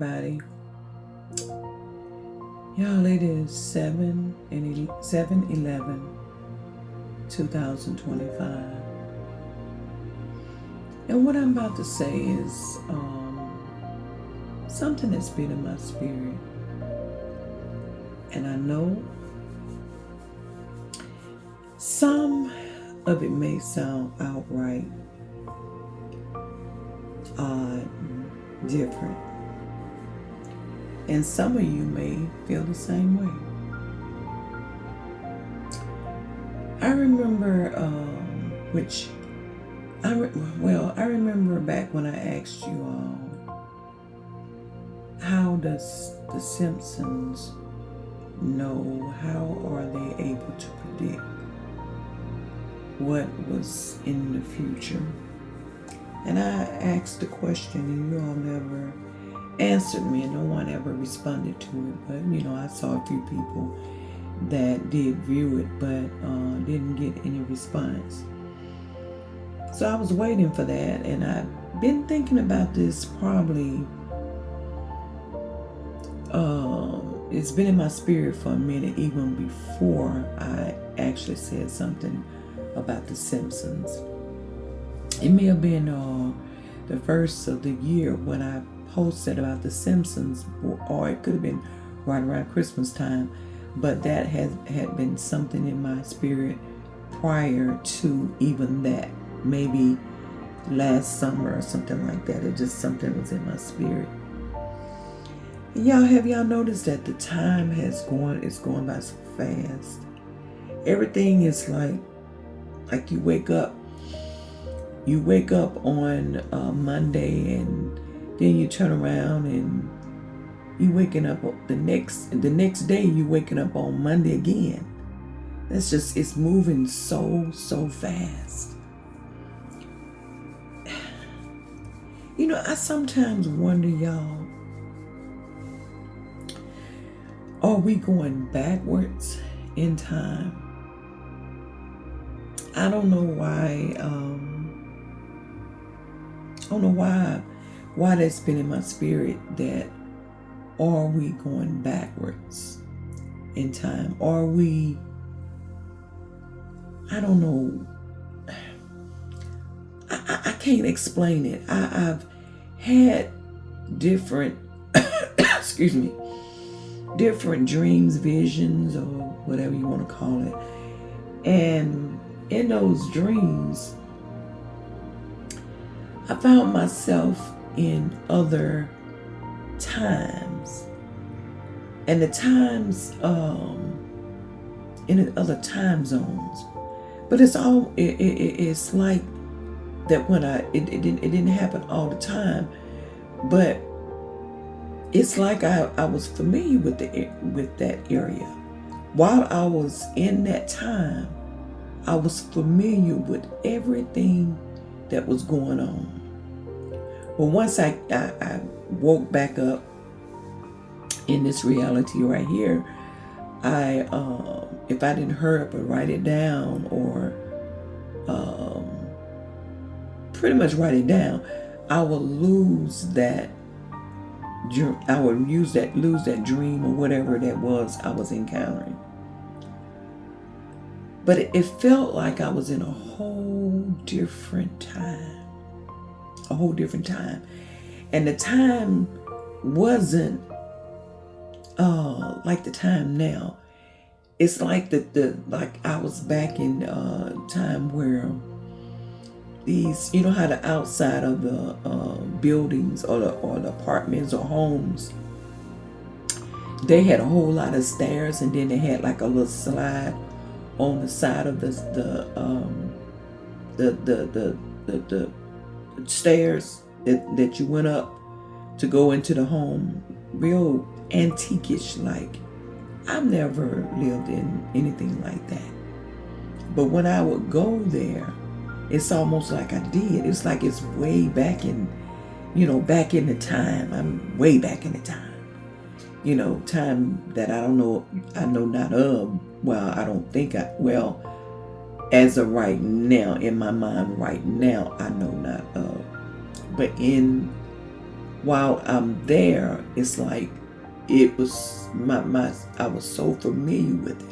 everybody. Y'all, it is 7/11/2025. And what I'm about to say is something that's been in my spirit. And I know some of it may sound outright odd, different. And some of you may feel the same way. I remember, I remember back when I asked you all, how does the Simpsons know? How are they able to predict what was in the future? And I asked the question, and you all never answered me, and no one ever responded to it. But I saw a few people that did view it, but didn't get any response. So I was waiting for that, and I've been thinking about this probably. It's been in my spirit for a minute, even before I actually said something about The Simpsons. It may have been the first of the year when I posted about The Simpsons, or it could have been right around Christmas time, but that had been something in my spirit prior to even that. Maybe last summer or something like that. It just something was in my spirit. Have y'all noticed that the time is going by so fast? Everything is like you wake up on Monday, and then you turn around and you waking up the next day, you waking up on Monday again. It's moving so fast. I sometimes wonder, y'all, are we going backwards in time? I don't know why. I don't know why that's been in my spirit. That are we going backwards in time? Are we? I don't know. I can't explain it. I've had different, excuse me, different dreams, visions, or whatever you want to call it. And in those dreams, I found myself in other times. And the times, in other time zones. But it's like that when it didn't happen all the time, but it's like I was familiar with that area. While I was in that time, I was familiar with everything that was going on. But once I woke back up in this reality right here, if I didn't hurry up and write it down, or pretty much write it down, I will lose that. I would lose that dream or whatever that was I was encountering. But it felt like I was in a whole different time. And the time wasn't like the time now. It's like like I was back in time where these, how the outside of the buildings or the apartments or homes, they had a whole lot of stairs, and then they had like a little slide on the side of the stairs that you went up to go into the home. Real antique-ish like. I've never lived in anything like that. But when I would go there, it's almost like I did. It's like it's way back in, back in the time. I'm way back in the time. Time that I know not of. Well, I don't think as of right now, in my mind right now, I know not of. But in while I'm there, it's like it was I was so familiar with it.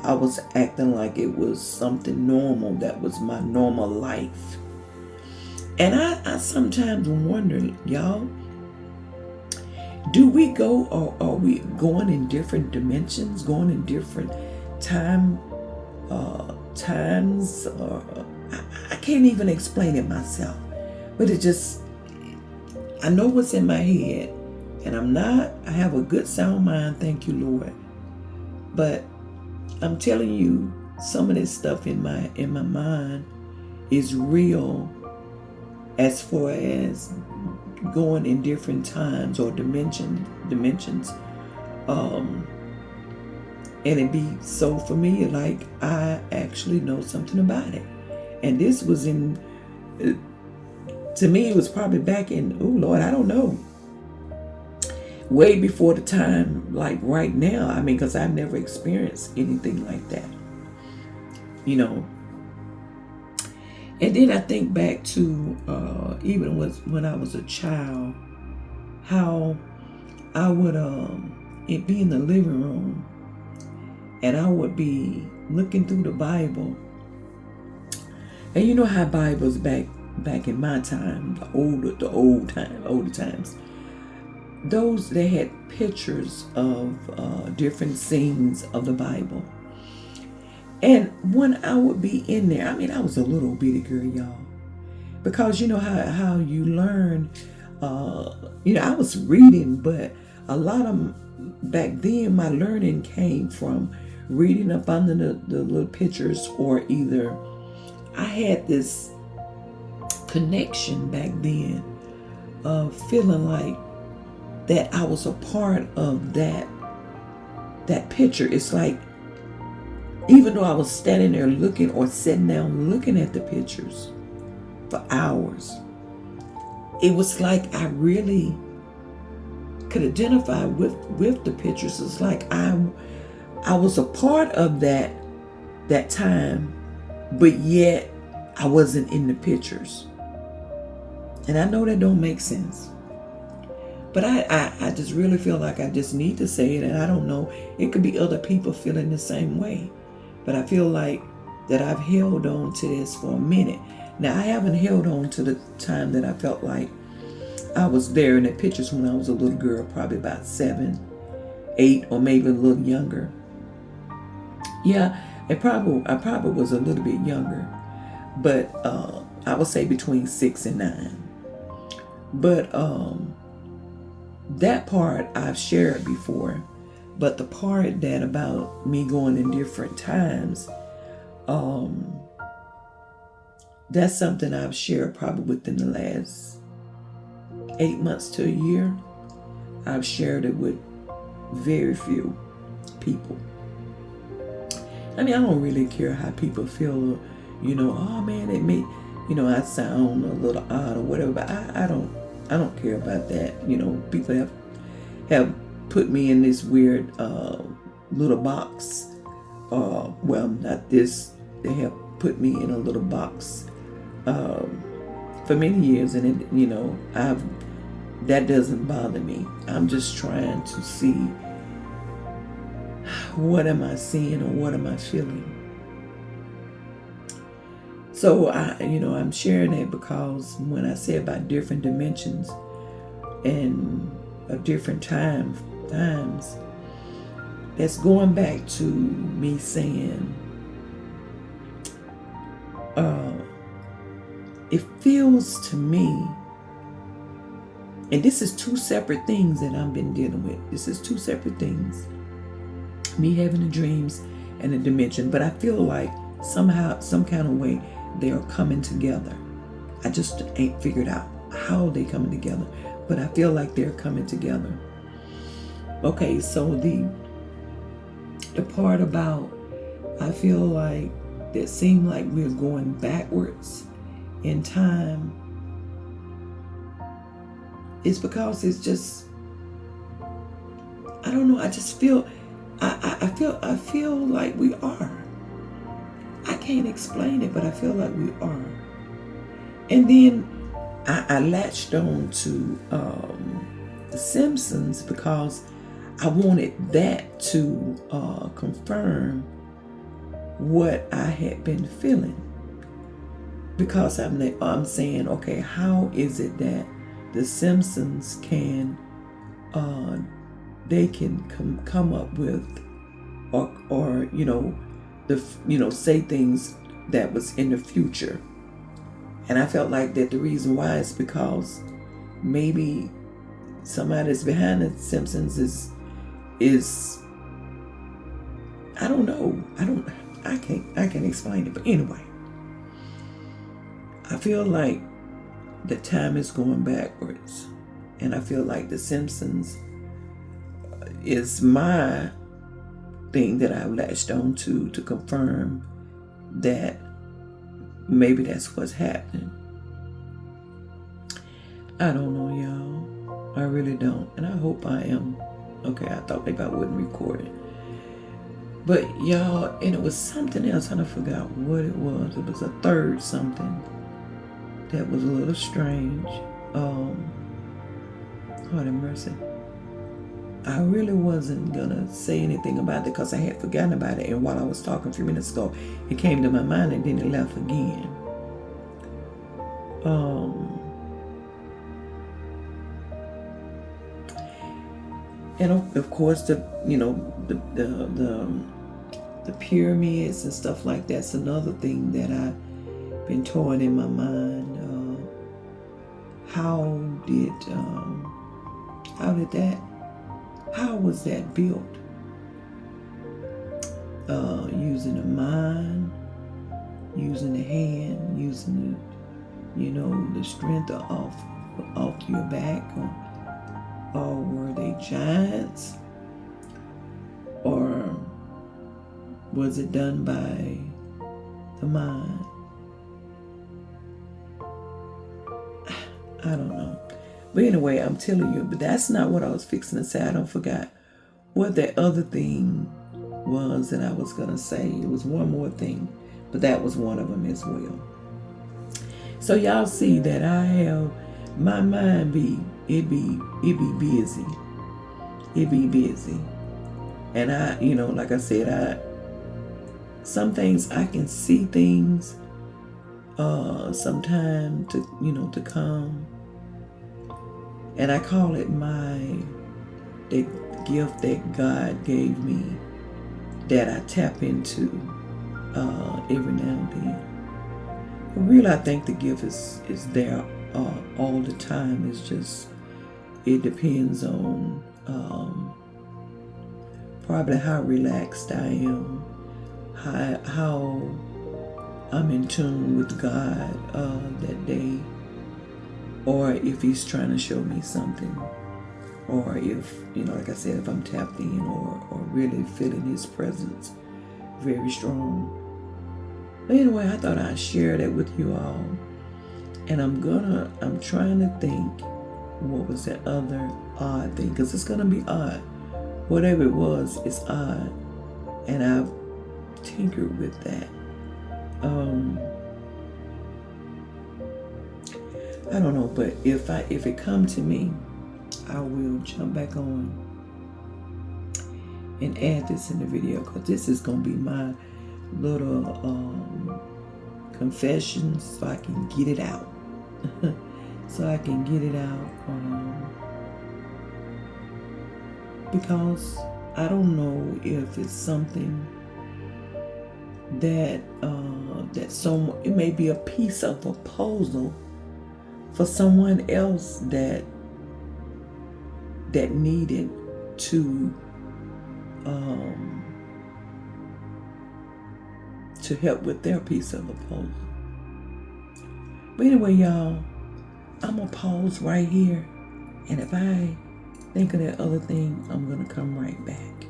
I was acting like it was something normal, that was my normal life. And I sometimes wonder, y'all, do we go, or are we going in different dimensions, going in different times? I can't even explain it myself, but it just, I know what's in my head, and I have a good sound mind, thank you, Lord. But I'm telling you, some of this stuff in my mind is real, as far as going in different times or dimensions. And it be so for me, like I actually know something about it. And this was to me, it was probably back in, oh Lord, I don't know, way before the time, like right now. I mean, because I've never experienced anything like that, you know. And then I think back to even when I was a child, how I would be in the living room, and I would be looking through the Bible. And you know how Bibles back in my time, the older times, those, they had pictures of different scenes of the Bible. And when I would be in there, I mean, I was a little bitty girl, y'all, because you know how you learn. I was reading, but a lot of back then my learning came from reading up under the little pictures, or either I had this connection back then of feeling like that I was a part of that picture. It's like, even though I was standing there looking, or sitting down looking at the pictures for hours, it was like I really could identify with the pictures. It's like I was a part of that time, but yet I wasn't in the pictures. And I know that don't make sense, but I just really feel like I just need to say it. And I don't know, it could be other people feeling the same way, but I feel like that I've held on to this for a minute. Now, I haven't held on to the time that I felt like I was there in the pictures when I was a little girl, probably about 7, 8, or maybe a little younger. Yeah, I probably was a little bit younger, but I would say between 6 and 9. But that part I've shared before. But the part that about me going in different times, that's something I've shared probably within the last 8 months to a year. I've shared it with very few people. I mean, I don't really care how people feel, oh man, it may, I sound a little odd or whatever, but I don't care about that. People have put me in this weird little box. Well, not this. They have put me in a little box for many years, and it, that doesn't bother me. I'm just trying to see, what am I seeing or what am I feeling? So I'm sharing it because when I say about different dimensions and of different times, that's going back to me saying, it feels to me, and this is two separate things that I've been dealing with. This is two separate things. Me having the dreams and the dimension, but I feel like somehow, some kind of way, they are coming together. I just ain't figured out how they coming together, but I feel like they're coming together. Okay, so the part about, I feel like that seemed like we're going backwards in time, is because it's just, I don't know, I just feel, I feel like we are. I can't explain it, but I feel like we are. And then I latched on to The Simpsons because I wanted that to confirm what I had been feeling. Because I'm saying, okay, how is it that The Simpsons can they can come up with or say things that was in the future. And I felt like that the reason why is because maybe somebody that's behind the Simpsons is I don't know. I can't explain it. But anyway, I feel like the time is going backwards. And I feel like The Simpsons is my thing that I've latched on to confirm that maybe that's what's happening. I don't know, y'all. I really don't. And I hope I am. Okay, I thought maybe I wouldn't record it. But y'all, and it was something else, and I forgot what it was. It was a third something that was a little strange. Lord have mercy. I really wasn't gonna say anything about it because I had forgotten about it, and while I was talking a few minutes ago, it came to my mind and then it left again. And of course, the pyramids and stuff like that's another thing that I've been toying in my mind. How was that built? Using a mind, using the hand, using the strength off your back, or were they giants, or was it done by the mind? I don't know. But anyway, I'm telling you, but that's not what I was fixing to say. I don't forgot what that other thing was that I was going to say. It was one more thing, but that was one of them as well. So y'all see that I have, my mind be busy. It be busy. And I, like I said, some things I can see things sometime to come. And I call it the gift that God gave me that I tap into every now and then. But really, I think the gift is there all the time. It's just, it depends on probably how relaxed I am, how I'm in tune with God that day, or if He's trying to show me something, or if, like I said, if I'm tapped in or really feeling His presence very strong. But anyway, I thought I'd share that with you all. And I'm trying to think what was that other odd thing, because it's gonna be odd. Whatever it was, it's odd. And I've tinkered with that. I don't know, but if it come to me, I will jump back on and add this in the video, because this is gonna be my little confession, so I can get it out. Because I don't know if it's something that it may be a piece of a puzzle for someone else that needed to help with their piece of the puzzle. But anyway, y'all, I'm gonna pause right here, and if I think of that other thing, I'm gonna come right back.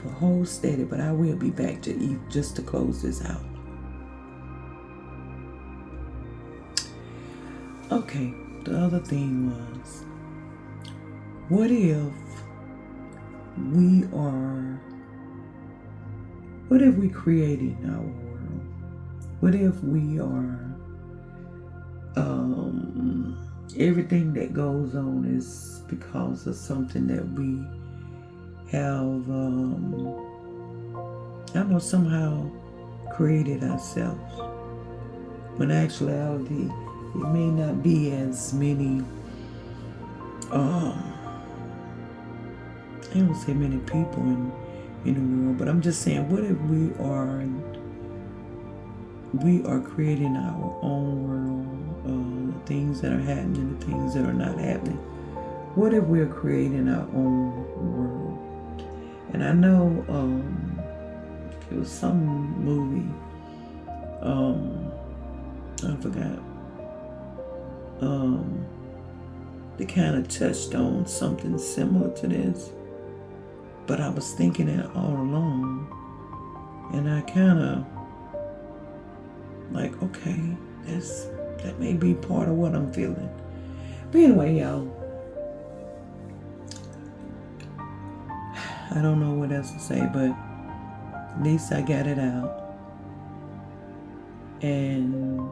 But hold steady, but I will be back to eat just to close this out. Okay, the other thing was, what if we creating our world? What if we are everything that goes on is because of something that we have, I know, somehow created ourselves. When in actuality, it may not be as many, I don't say many people in the world, but I'm just saying, what if we are creating our own world, the things that are happening, the things that are not happening. What if we're creating our own world? And I know it was some movie, I forgot, they kind of touched on something similar to this, but I was thinking it all along, and I kind of like, okay, that may be part of what I'm feeling. But anyway, y'all, I don't know what else to say, but at least I got it out. And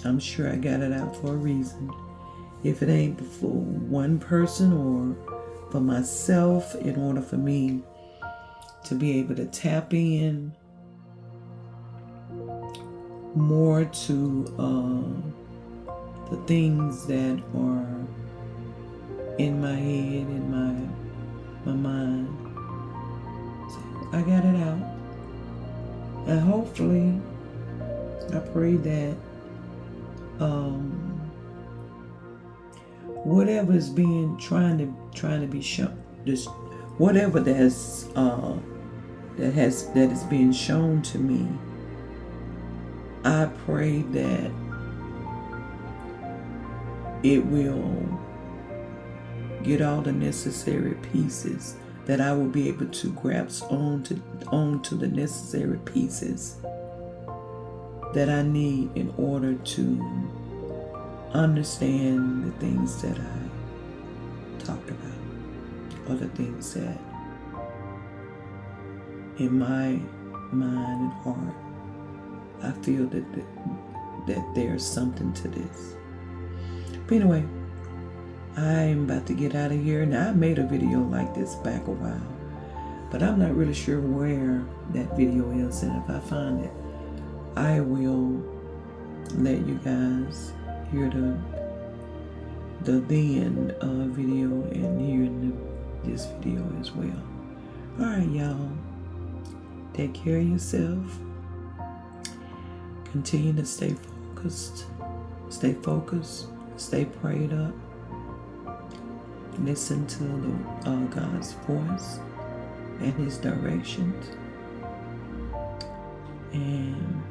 I'm sure I got it out for a reason. If it ain't for one person or for myself, in order for me to be able to tap in more to the things that are in my head, in my mind. So I got it out. And hopefully, I pray that whatever is being trying to be shown, this whatever that is being shown to me, I pray that it will get all the necessary pieces, that I will be able to grasp onto the necessary pieces that I need in order to understand the things that I talked about, or the things that in my mind and heart I feel that there's something to this. But anyway, I'm about to get out of here. Now, I made a video like this back a while, but I'm not really sure where that video is, and if I find it, I will let you guys hear the then video and hear this video as well. All right, y'all. Take care of yourself. Continue to stay focused. Stay focused. Stay prayed up. Listen to God's voice and His directions. And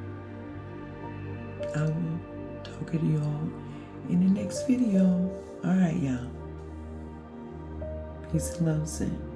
I will talk to you all in the next video. All right, y'all. Peace and love, sin.